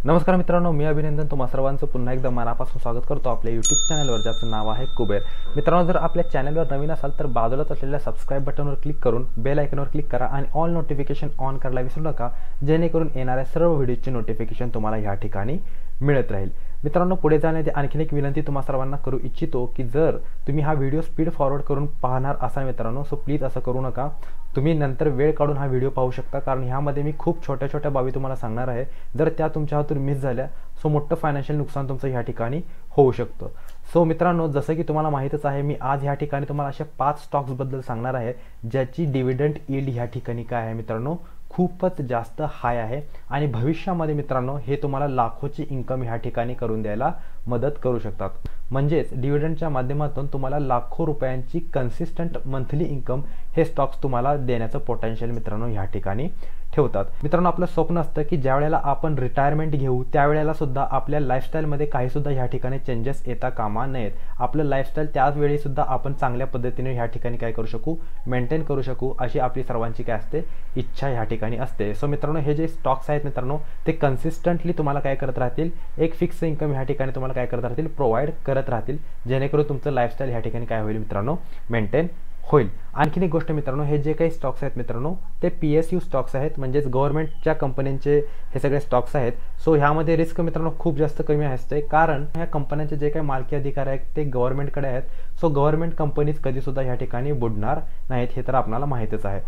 नमस्कार मित्रांनो, मी अभिनंदन तुम्हा सर्वांचं पुन्हा एकदा मनापासून स्वागत करतो आपल्या यूट्यूब चॅनलवर, ज्याचं नाव आहे कुबेर. मित्रांनो, जर आपल्या चॅनलवर नवीन असाल तर बाजूलाच असलेल्या सबस्क्राईब बटनवर क्लिक करून बेल आयकॉनवर क्लिक करा आणि ऑल नोटिफिकेशन ऑन करायला विसरू नका, जेणेकरून येणाऱ्या सर्व व्हिडिओची नोटिफिकेशन तुम्हाला ह्या ठिकाणी मिळत राहील. मित्रांनो, पुढे जाण्याची आणखीन एक विनंती तुम्हा सर्वांना करू इच्छितो की जर तुम्ही हा व्हिडिओ स्पीड फॉरवर्ड करून पाहणार असाल मित्रांनो, सो प्लीज असं करू नका. तुम्ही नंतर वेळ काढून हा व्हिडिओ पाहू शकता, कारण ह्यामध्ये मी खूप छोट्या छोट्या बाबी तुम्हाला सांगणार आहे. जर त्या तुमच्या हातून मिस झाल्या सो मोठं फायनान्शियल नुकसान तुमचं ह्या ठिकाणी होऊ शकतं. सो मित्रांनो, जसं की तुम्हाला माहीतच आहे, मी आज ह्या ठिकाणी तुम्हाला अशा 5 स्टॉक्सबद्दल सांगणार आहे ज्याची डिव्हिडंड यील्ड ह्या ठिकाणी काय आहे मित्रांनो, खूपच जास्त हाय आहे आणि भविष्यामध्ये मित्रांनो हे तुम्हाला लाखोची इन्कम ह्या ठिकाणी करून द्यायला मदत करू शकतात. म्हणजेच डिव्हिडंडच्या माध्यमातून तुम्हाला लाखो रुपयांची कन्सिस्टंट मंथली इन्कम हे स्टॉक्स तुम्हाला देण्याचं पोटेन्शियल मित्रांनो ह्या ठिकाणी ठेवतात. मित्रांनो, आपलं स्वप्न असतं की ज्या वेळेला आपण रिटायरमेंट घेऊ त्यावेळेला सुद्धा आपल्या लाईफस्टाईलमध्ये काही सुद्धा ह्या ठिकाणी चेंजेस येता कामा नयेत. आपलं लाईफस्टाईल त्याच वेळी सुद्धा आपण चांगल्या पद्धतीने ह्या ठिकाणी काय करू शकू, मेंटेन करू शकू, अशी आपली सर्वांची काय असते, इच्छा ह्या ठिकाणी असते. सो मित्रांनो, हे जे स्टॉक्स आहेत मित्रांनो, ते कन्सिस्टंटली तुम्हाला काय करत राहतील, एक फिक्स इन्कम ह्या ठिकाणी तुम्हाला काय करत राहतील, प्रोव्हाइड करत राहतील, जेणेकरून तुमचं लाईफस्टाईल ह्या ठिकाणी काय होईल मित्रांनो, मेंटेन होईल. आणखीन एक गोष्ट मित्रांनो, हे जे काही स्टॉक्स आहेत मित्रांनो, ते PSU स्टॉक्स आहेत, म्हणजेच गव्हर्नमेंटच्या कंपन्यांचे हे सगळे स्टॉक्स आहेत. सो ह्यामध्ये रिस्क मित्रांनो खूप जास्त कमी असते, कारण ह्या कंपन्यांचे जे काही मालकी अधिकार आहेत ते गव्हर्नमेंटकडे आहेत. सो गव्हर्नमेंट कंपनीज कधीसुद्धा ह्या ठिकाणी बुडणार नाहीत, हे तर आपल्याला माहीतच आहे.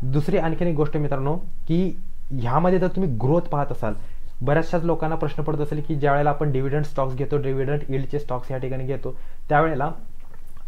दुसरी आणखीन एक गोष्ट मित्रांनो, की ह्यामध्ये जर तुम्ही ग्रोथ पाहत असाल, बऱ्याचशाच लोकांना प्रश्न पडत असेल की ज्या वेळेला आपण डिव्हिडंड स्टॉक्स घेतो, डिव्हिडंड यील्डचे स्टॉक्स या ठिकाणी घेतो, त्यावेळेला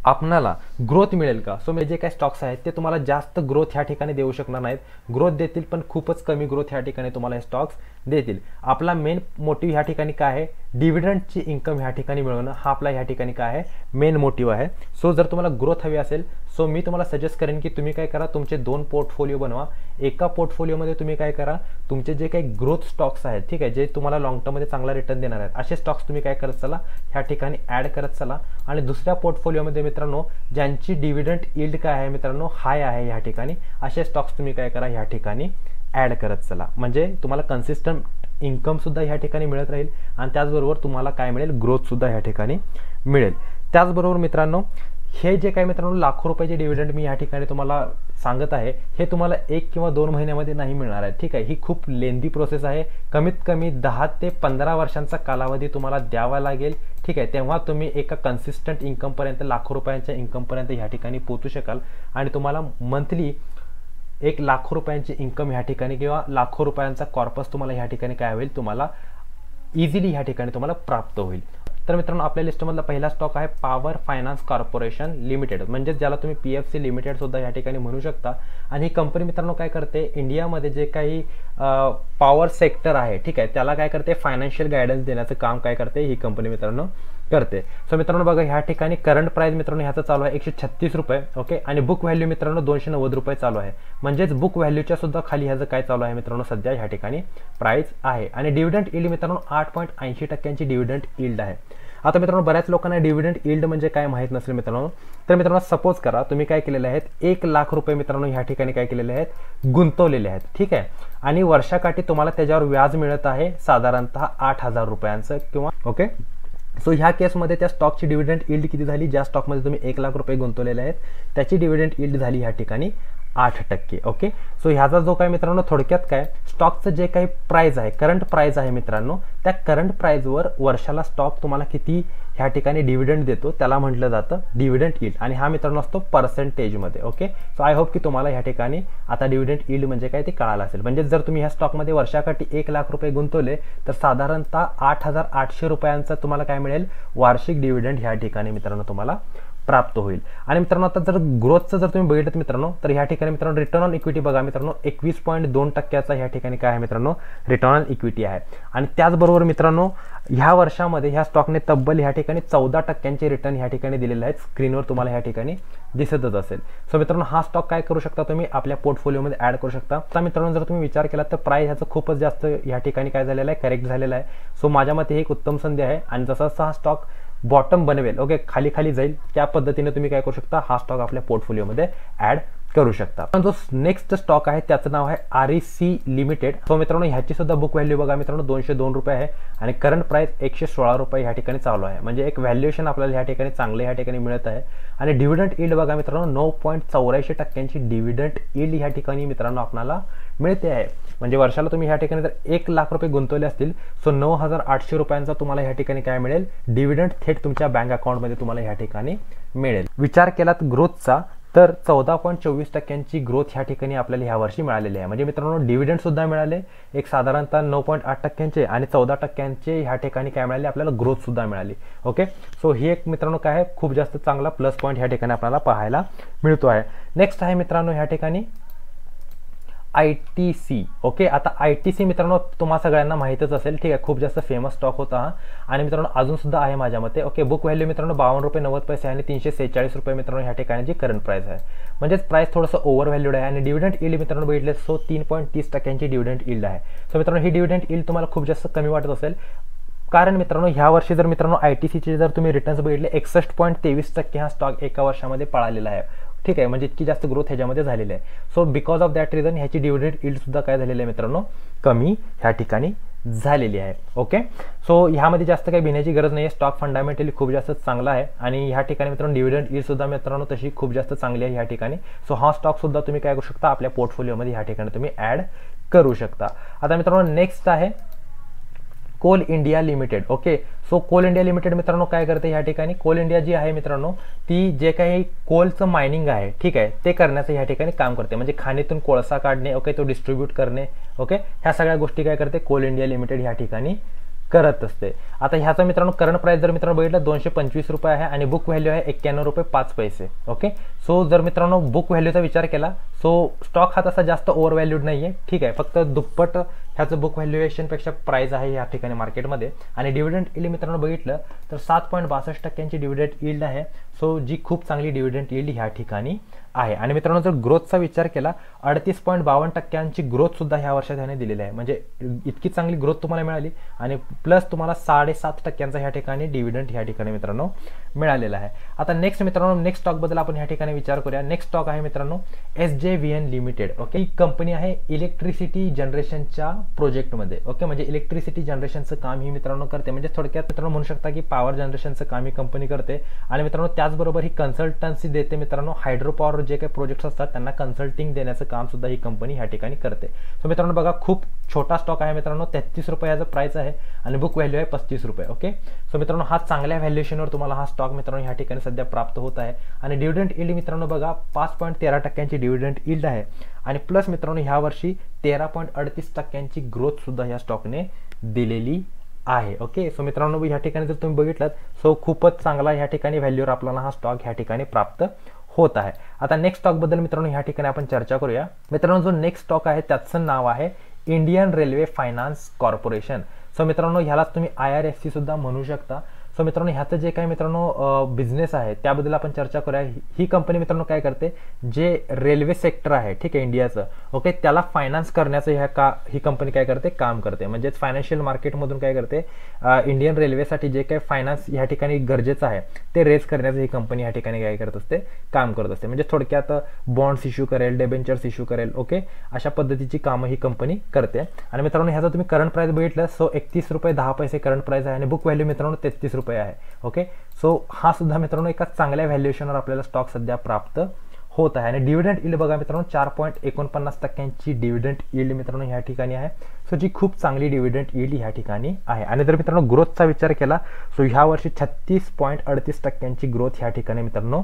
आपणाला ग्रोथ मिळेल का. सो जे काही स्टॉक्स आहेत ते तुम्हाला जास्त ग्रोथ ह्या ठिकाणी देऊ शकणार नाहीत. ग्रोथ देतील पण खूपच कमी ग्रोथ ह्या ठिकाणी तुम्हाला हे स्टॉक्स देतील. आपला मेन मोटिव्ह ह्या ठिकाणी काय आहे, डिव्हिडंडची इन्कम ह्या ठिकाणी मिळवणं, हा आपला ह्या ठिकाणी काय आहे, मेन मोटिव्ह आहे. सो जर तुम्हाला ग्रोथ हवी असेल सो मी तुम्हाला सजेस्ट करेन की तुम्ही काय करा, तुमचे 2 पोर्टफोलिओ बनवा. एका पोर्टफोलिओमध्ये तुम्ही काय करा, तुमचे जे काही ग्रोथ स्टॉक्स आहेत, ठीक आहे, जे तुम्हाला लॉंग टर्ममध्ये चांगला रिटर्न देणार आहेत, असे स्टॉक्स तुम्ही काय करत चला, ह्या ठिकाणी ॲड करत चला. आणि दुसऱ्या पोर्टफोलिओमध्ये मित्रांनो, ज्यांची डिव्हिडंड यील्ड काय आहे मित्रांनो, हाय आहे ह्या ठिकाणी, असे स्टॉक्स तुम्ही काय करा, ह्या ठिकाणी ॲड करत चला. म्हणजे तुम्हाला कन्सिस्टंट इन्कम सुद्धा ह्या ठिकाणी मिळत राहील आणि त्याचबरोबर तुम्हाला काय मिळेल, ग्रोथ सुद्धा ह्या ठिकाणी मिळेल. त्याचबरोबर मित्रांनो, हे जे काही मित्रांनो लाखो रुपयाचे डिव्हिडंड मी या ठिकाणी तुम्हाला सांगत आहे, हे तुम्हाला 1 किंवा 2 महिन्यामध्ये नाही मिळणार आहे, ठीक आहे. ही खूप लेंदी प्रोसेस आहे. कमीत कमी 10 ते 15 वर्षांचा कालावधी तुम्हाला द्यावा लागेल, ठीक आहे. तेव्हा तुम्ही एका कन्सिस्टंट इन्कमपर्यंत, लाखो रुपयांच्या इन्कमपर्यंत ह्या ठिकाणी पोहोचू शकाल आणि तुम्हाला मंथली 1 लाखो रुपयांची इन्कम ह्या ठिकाणी किंवा लाखो रुपयांचा कॉर्पस तुम्हाला ह्या ठिकाणी काय होईल, तुम्हाला इझिली ह्या ठिकाणी तुम्हाला प्राप्त होईल. तर मित्रांनो, आपल्या लिस्टमधला पहिला स्टॉक आहे पॉवर फायनान्स कॉर्पोरेशन लिमिटेड, म्हणजेच ज्याला तुम्ही PFC लिमिटेड सुद्धा या ठिकाणी म्हणू शकता. आणि ही कंपनी मित्रांनो काय करते, इंडियामध्ये जे काही पॉवर सेक्टर आहे, ठीक आहे, त्याला काय करते, फायनान्शियल गायडन्स देण्याचं काम काय करते, ही कंपनी मित्रांनो करते. सो मित्रांनो बघा, ह्या ठिकाणी करंट प्राइस मित्रांनो ह्याचा चालू आहे 136 रुपये, ओके. आणि बुक व्हॅल्यू मित्रांनो 290 रुपये चालू आहे, म्हणजेच बुक व्हॅल्यूच्या सुद्धा खाली ह्याचं काय चालू आहे मित्रांनो, सध्या ह्या ठिकाणी प्राइस आहे. आणि डिव्हिडंड यील्ड मित्रांनो 8.80% डिव्हिडंड यील्ड आहे. आता मित्रांनो, बऱ्याच लोकांना डिव्हिडंड यील्ड म्हणजे काय माहीत नसेल मित्रांनो. तर मित्रांनो, सपोज करा तुम्ही काय केलेले आहेत, 1 लाख रुपये मित्रांनो ह्या ठिकाणी काय केलेले आहेत, गुंतवलेले आहेत, ठीक आहे. आणि वर्षाकाठी तुम्हाला त्याच्यावर व्याज मिळत आहे साधारणतः 8,000 रुपयांचं किंवा, ओके. सो ह्या केसमध्ये त्या स्टॉकची डिव्हिडंड यील्ड किती झाली, ज्या स्टॉकमध्ये तुम्ही 1 लाख रुपये गुंतवलेले आहेत त्याची डिव्हिडंड यील्ड झाली ह्या ठिकाणी 8%, ओके. सो ह्याचा जो काय मित्रांनो, थोडक्यात काय, स्टॉकचं जे काही प्राइस आहे, करंट प्राइस आहे मित्रांनो, त्या करंट प्राइसवर वर्षाला स्टॉक तुम्हाला किती ह्या ठिकाणी डिव्हिडंड देतो त्याला म्हटलं जातं डिव्हिडंड यील्ड. आणि हा मित्रांनो असतो पर्सेंटेजमध्ये, ओके. सो आय होप की तुम्हाला ह्या ठिकाणी आता डिव्हिडंड यील्ड म्हणजे काय ते कळालं असेल. म्हणजे जर तुम्ही ह्या स्टॉकमध्ये वर्षाकाठी 1 लाख रुपये गुंतवले तर साधारणतः 8,800 रुपयांचा तुम्हाला काय मिळेल, वार्षिक डिव्हिडंड ह्या ठिकाणी मित्रांनो तुम्हाला प्राप्त होईल. आणि मित्रांनो, आता जर ग्रोथचं जर तुम्ही बघितलं मित्रांनो, तर ह्या ठिकाणी मित्रांनो रिटर्न ऑन इक्विटी बघा मित्रांनो, 21.2% ह्या ठिकाणी काय आहे मित्रांनो, रिटर्न ऑन इक्विटी आहे. आणि त्याचबरोबर मित्रांनो, ह्या वर्षामध्ये ह्या स्टॉकने तब्बल ह्या ठिकाणी 14% रिटर्न ह्या ठिकाणी दिलेले आहेत, स्क्रीनवर तुम्हाला ह्या ठिकाणी दिसतच असेल. सो मित्रांनो, हा स्टॉक काय करू शकता, तुम्ही आपल्या पोर्टफोलिओमध्ये ऍड करू शकता. आता मित्रांनो, जर तुम्ही विचार केला तर प्राइस ह्याचं खूपच जास्त ह्या ठिकाणी काय झालेलं आहे, करेक्ट झालेलं आहे. सो माझ्या मते ही एक उत्तम संधी आहे. आणि जसा हा स्टॉक बॉटम बनवेल, ओके, खाली खाली जाईल, त्या पद्धतीने तुम्ही काय करू शकता, हा स्टॉक आपल्या पोर्टफोलिओमध्ये ऍड करू शकता। पण जो नेक्स्ट स्टॉक आहे त्याचं नाव आहे REC लिमिटेड। सो मित्रांनो ह्याची सुद्धा बुक व्हॅल्यू बघा मित्रांनो 202 रुपये आहे आणि करंट प्राइस 116 रुपये ह्या ठिकाणी चालू आहे, म्हणजे एक व्हॅल्युएशन आपल्याला ह्या ठिकाणी चांगले ह्या ठिकाणी मिळत आहे। आणि डिव्हिडंड यील्ड बघा मित्रांनो 9.84% डिव्हिडंड यील्ड ह्या ठिकाणी मित्रांनो आपल्याला मिळते आहे, म्हणजे वर्षाला तुम्ही ह्या ठिकाणी जर 1 लाख रुपये गुंतवले असतील सो 9,800 रुपयांचा तुम्हाला ह्या ठिकाणी काय मिळेल, डिव्हिडंड थेट तुमच्या बँक अकाउंटमध्ये तुम्हाला ह्या ठिकाणी मिळेल। विचार केलात ग्रोथचा तर 14.24% ग्रोथ ह्या ठिकाणी आपल्याला ह्या वर्षी मिळालेली आहे, म्हणजे मित्रांनो डिव्हिडंड सुद्धा मिळाले एक साधारणतः 9.8% आणि 14% ह्या ठिकाणी काय मिळाले आपल्याला ग्रोथ सुद्धा मिळाली। ओके, सो ही एक मित्रांनो काय आहे खूप जास्त चांगला प्लस पॉईंट ह्या ठिकाणी आपल्याला पाहायला मिळतो आहे। नेक्स्ट आहे मित्रांनो ह्या ठिकाणी ITC। ओके, आता ITC मित्रांनो तुम्हा सगळ्यांना माहितच असेल, ठीक आहे, खूप जास्त फेमस स्टॉक होता हा आणि मित्रांनो अजून सुद्धा आहे माझ्या मते। ओके, बुक व्हॅल्यू मित्रांनो 52 रुपये 90 पैसे आणि 346 रुपये मित्रांनो ह्या ठिकाणी करंट प्राइस आहे, म्हणजेच प्राइस थोडंसं ओव्हर व्हॅल्यूड आहे। आणि डिव्हिडंड यील्ड मित्रांनो बघितले सो 3.30% डिव्हिडंड यील्ड आहे। सो मित्रांनो ही डिव्हिडंड यील्ड तुम्हाला खूप जास्त कमी वाटत असेल, कारण मित्रांनो ह्या वर्षी जर मित्रांनो ITCचे जर तुम्ही रिटर्न्स बघितले 61.23% हा स्टॉक एका वर्षामध्ये पळालेला आहे, ठीक आहे, म्हणजे इतकी जास्त ग्रोथ ह्याच्यामध्ये झालेली आहे। So because of that reason ह्याची डिव्हिडंड यील्ड सुद्धा काय झालेली आहे मित्रांनो कमी ह्या ठिकाणी झालेली आहे। ओके, सो ह्यामध्ये जास्त काही भिण्याची गरज नाही आहे, स्टॉक फंडामेंटली खूप जास्त चांगला आहे आणि ह्या ठिकाणी मित्रांनो डिव्हिडंड यील्ड सुद्धा मित्रांनो तशी खूप जास्त चांगली आहे ह्या ठिकाणी। सो हा स्टॉक सुद्धा तुम्ही काय करू शकता आपल्या पोर्टफोलिओमध्ये ह्या ठिकाणी तुम्ही ऍड करू शकता। आता मित्रांनो नेक्स्ट आहे कोल इंडिया लिमिटेड। ओके, सो कोल इंडिया लिमिटेड मित्रांनो काय करते ह्या ठिकाणी, कोल इंडिया जी आहे मित्रांनो ती जे काही कोलचं मायनिंग आहे, ठीक आहे, ते करण्याचं ह्या ठिकाणी काम करते, म्हणजे खाणीतून कोळसा काढणे, ओके, तो डिस्ट्रीब्यूट करणे, ओके, ह्या सगळ्या गोष्टी काय करते कोल इंडिया लिमिटेड ह्या ठिकाणी करत असते। आता ह्याचा मित्रांनो करंट प्राइस जर मित्रांनो बघितलं 225 रुपये आहे आणि बुक व्हॅल्यू आहे 91 रुपये 5 पैसे। ओके, सो जर मित्रांनो बुक व्हॅल्यूचा विचार केला सो स्टॉक हा तसा जास्त ओव्हर व्हॅल्यूड नाही आहे, ठीक आहे, फक्त दुप्पट ह्याचं बुक व्हॅल्युएशन पेक्षा प्राइस आहे या ठिकाणी मार्केटमध्ये। आणि डिव्हिडंड यील्ड मित्रांनो बघितलं तर 7.62% डिव्हिडंड यील्ड आहे, सो जी खूप चांगली डिव्हिडंड यील्ड ह्या ठिकाणी आहे। आणि मित्रांनो जर ग्रोथचा विचार केला 38.52% ग्रोथ सुद्धा ह्या वर्षात ह्याने दिलेली आहे, म्हणजे इतकी चांगली ग्रोथ तुम्हाला मिळाली आणि प्लस तुम्हाला 7.5% ह्या ठिकाणी डिव्हिडंड ह्या ठिकाणी मित्रांनो मिळालेला आहे। आता नेक्स्ट मित्रांनो नेक्स्ट स्टॉक बद्दल आपण ह्या ठिकाणी विचार करूया। नेक्स्ट स्टॉक आहे मित्रांनो SJVN लिमिटेड। ओके, ही कंपनी आहे इलेक्ट्रिसिटी जनरेशनच्या प्रोजेक्टमध्ये, ओके, म्हणजे इलेक्ट्रिसिटी जनरेशनचं काम ही मित्रांनो करते, म्हणजे थोडक्यात मित्रांनो म्हणू शकता की पॉवर जनरेशनचं काम ही कंपनी करते। आणि मित्रांनो त्याचबरोबर ही कन्सल्टन्सी देते मित्रांनो, हायड्रो पॉवर जे काही प्रोजेक्ट्स असतात त्यांना कन्सल्टिंग देण्याचं काम सुद्धा ही कंपनी ह्या ठिकाणी करते। सो मित्रांनो बघा खूप छोटा स्टॉक आहे मित्रांनो, 33 रुपये याचं प्राइस आहे आणि बुक व्हॅल्यू आहे 35 रुपये। ओके, सो मित्रांनो हा चांगल्या व्हॅल्युएशनवर तुम्हाला हा स्टॉक मित्रांनो ह्या ठिकाणी सध्या प्राप्त होत आहे। आणि डिव्हिडंड यील्ड मित्रांनो बघा 5.13% डिव्हिडंड यील्ड आहे आणि प्लस मित्रांनो ह्या वर्षी 13.38% ग्रोथ सुद्धा या स्टॉकने दिलेली आहे। ओके, सो मित्रांनो ह्या ठिकाणी जर तुम्ही बघितलात सो खूपच चांगला ह्या ठिकाणी व्हॅल्यूवर आपल्याला हा स्टॉक ह्या ठिकाणी प्राप्त होत आहे। आता नेक्स्ट स्टॉक बद्दल मित्रांनो ह्या ठिकाणी आपण चर्चा करूया। मित्रांनो जो नेक्स्ट स्टॉक आहे त्याचं नाव आहे Indian railway finance corporation. So मित्रांनो ह्यालाच तुम्ही IRFC सुद्धा म्हणू शकता। सो मित्रांनो ह्याचं जे काही मित्रांनो बिझनेस आहे त्याबद्दल आपण चर्चा करूया। ही कंपनी मित्रांनो काय करते, जे रेल्वे सेक्टर आहे, ठीक आहे, इंडियाचं, ओके, त्याला फायनान्स करण्याचं ही कंपनी काय करते काम करते, म्हणजेच फायनान्शियल मार्केटमधून काय करते इंडियन रेल्वेसाठी जे काही फायनान्स ह्या ठिकाणी गरजेचं आहे ते रेज करण्याचं ही कंपनी ह्या ठिकाणी काय करत असते काम करत असते, म्हणजे थोडक्यात बॉन्ड्स इश्यू करेल, डेबेंचर्स इश्यू करेल, ओके, अशा पद्धतीची कामं ही कंपनी करते। आणि मित्रांनो ह्याचा तुम्ही करंट प्राइस बघितलं सो 31 रुपये 10 पैसे करंट प्राइस आहे आणि बुक व्हॅल्यू मित्रांनो 33 रुपये आहे। ओके, सो हा सुद्धा मित्रांनो एका चांगल्या व्हॅल्युएशनवर आपल्याला स्टॉक सध्या प्राप्त होत आहे। आणि डिव्हिडंड यील्ड बघा मित्रांनो 4.49% डिव्हिडंड यील्ड मित्रांनो ह्या ठिकाणी आहे, सो जी खूप चांगली डिव्हिडंड यील्ड ह्या ठिकाणी आहे। आणि जर मित्रांनो ग्रोथचा विचार केला सो ह्या वर्षी 36.38% ग्रोथ ह्या ठिकाणी मित्रांनो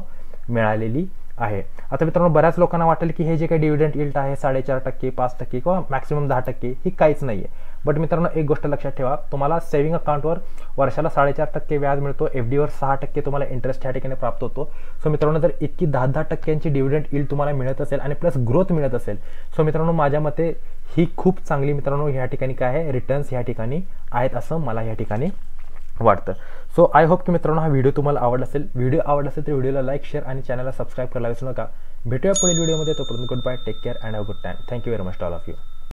मिळालेली आहे। आता मित्रांनो बऱ्याच लोकांना वाटेल की हे जे काही डिव्हिडंड यील्ड आहे 4.5%, 5% किंवा मॅक्सिमम 10% ही काहीच नाहीये, बट मित्रांनो एक गोष्ट लक्षात ठेवा, तुम्हाला सेव्हिंग अकाउंटवर वर्षाला 4.5% व्याज मिळतो, FD वर 6% तुम्हाला इंटरेस्ट ह्या ठिकाणी प्राप्त होतो। सो मित्रांनो जर इतकी 10% डिव्हिडंड यील्ड तुम्हाला मिळत असेल आणि प्लस ग्रोथ मिळत असेल सो मित्रांनो माझ्या मते ही खूप चांगली मित्रांनो ह्या ठिकाणी काय आहे रिटर्न्स ह्या ठिकाणी आहेत असं मला ह्या ठिकाणी वाटतं। सो आय होप की मित्रांनो हा व्हिडिओ तुम्हाला आवडला असेल। व्हिडिओ आवडला असेल तर व्हिडिओला लाईक, शेअर आणि चॅनलला सबस्क्राईब करायला विसरू नका। भेटूया पुढील व्हिडिओमध्ये, तोपर्यंत good bye, take care and have a good time. Thank you very much all of you.